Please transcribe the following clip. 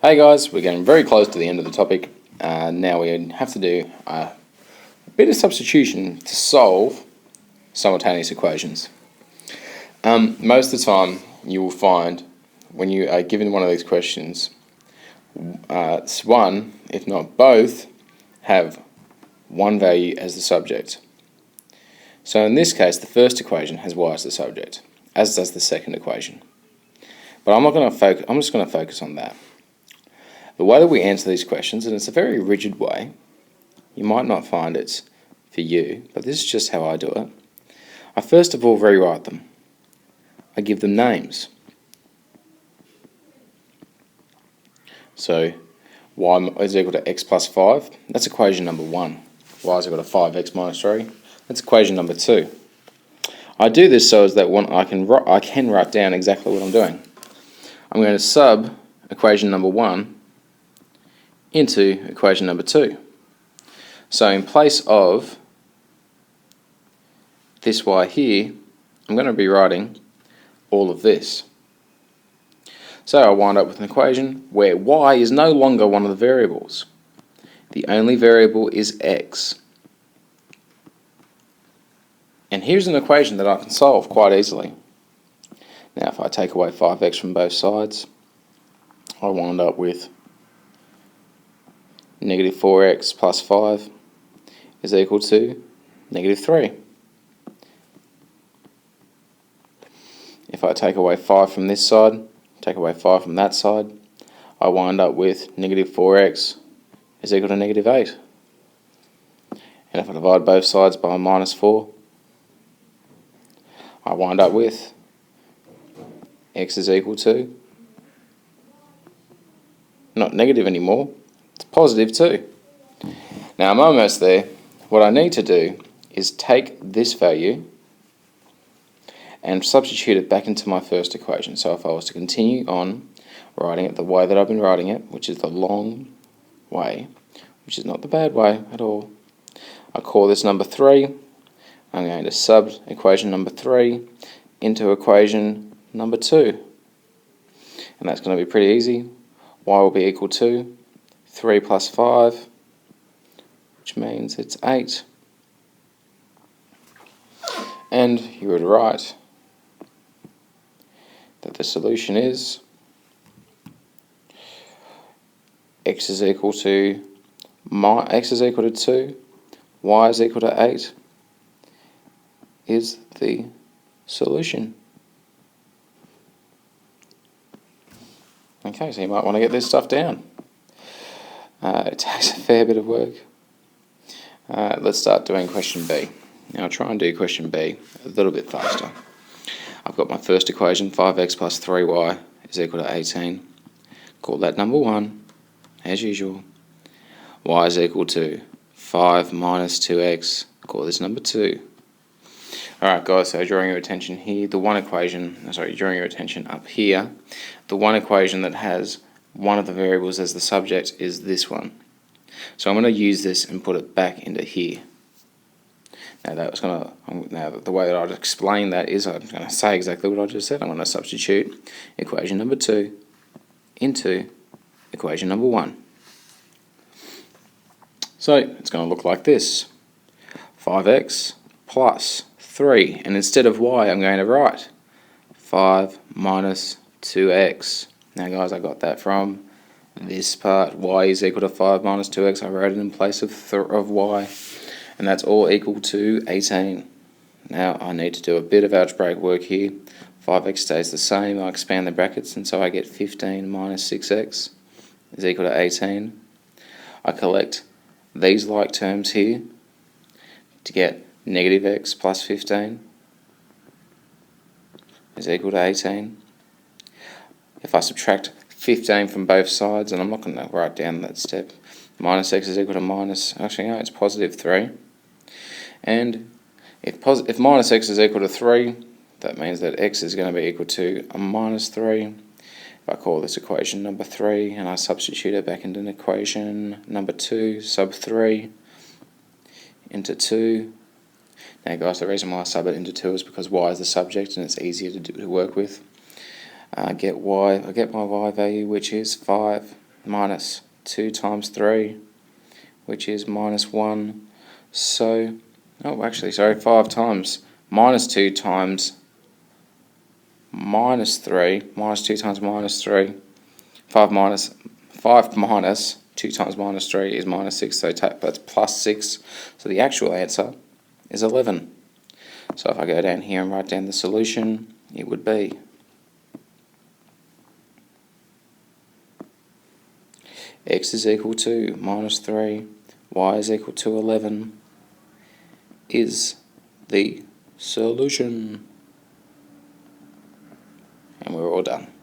Hey guys, we're getting very close to the end of the topic. Now we have to do a bit of substitution to solve simultaneous equations. Most of the time you will find when you are given one of these questions, one, if not both, have one value as the subject. So in this case, the first equation has y as the subject, as does the second equation. But I'm just going to focus on that. The way that we answer these questions, and it's a very rigid way, you might not find it's for you, but this is just how I do it. I first of all rewrite them. I give them names. So y is equal to x plus 5, that's equation number 1. Y is equal to 5x minus 3, that's equation number 2. I do this so as that I can write down exactly what I'm doing. I'm going to sub equation number 1 into equation number 2. So in place of this y here, I'm going to be writing all of this. So I wind up with an equation where y is no longer one of the variables. The only variable is x. And here's an equation that I can solve quite easily. Now if I take away 5x from both sides, I wind up with negative 4x plus 5 is equal to negative 3. If I take away 5 from this side, take away 5 from that side, I wind up with negative 4x is equal to negative 8. And if I divide both sides by minus 4, I wind up with x is equal to, not negative anymore, it's positive 2. Now I'm almost there. What I need to do is take this value and substitute it back into my first equation. So if I was to continue on writing it the way that I've been writing it, which is the long way, which is not the bad way at all, I call this number 3. I'm going to sub equation number 3 into equation number 2. And that's going to be pretty easy. Y will be equal to 3 plus 5, which means it's 8. And you would write that the solution is x is equal to 2, y is equal to 8 is the solution. Okay, so you might want to get this stuff down. It takes a fair bit of work. Let's start doing question B. Now I'll try and do question B a little bit faster. I've got my first equation, 5x plus 3y is equal to 18. Call that number 1, as usual. Y is equal to 5 minus 2x, call this number 2. Alright guys, so drawing your attention here, drawing your attention up here, the one equation that has one of the variables as the subject is this one. So I'm going to use this and put it back into here. Now the way that I'd explain that is I'm going to say exactly what I just said. I'm going to substitute equation number 2 into equation number 1. So it's going to look like this. 5x plus 3, and instead of y I'm going to write 5 minus 2x. Now guys, I got that from this part. Y is equal to 5 minus 2x. I wrote it in place of y, and that's all equal to 18. Now I need to do a bit of algebraic work here. 5x stays the same. I expand the brackets, and so I get 15 minus 6x is equal to 18. I collect these like terms here to get negative x plus 15 is equal to 18. If I subtract 15 from both sides, and I'm not going to write down that step, minus x is equal to it's positive 3. And if minus x is equal to 3, that means that x is going to be equal to a minus 3. If I call this equation number 3 and I substitute it back into an equation number 2, sub 3 into 2. Now guys, the reason why I sub it into 2 is because y is the subject and it's easier to work with. I get my y value, which is 5 minus 2 times 3, which is minus 1. So, oh, actually, sorry, 5 times. Minus 2 times minus 3, minus 2 times minus 3. 5 minus 2 times minus 3 is minus 6, so that's plus 6. So the actual answer is 11. So if I go down here and write down the solution, it would be x is equal to minus 3, y is equal to 11 is the solution. And we're all done.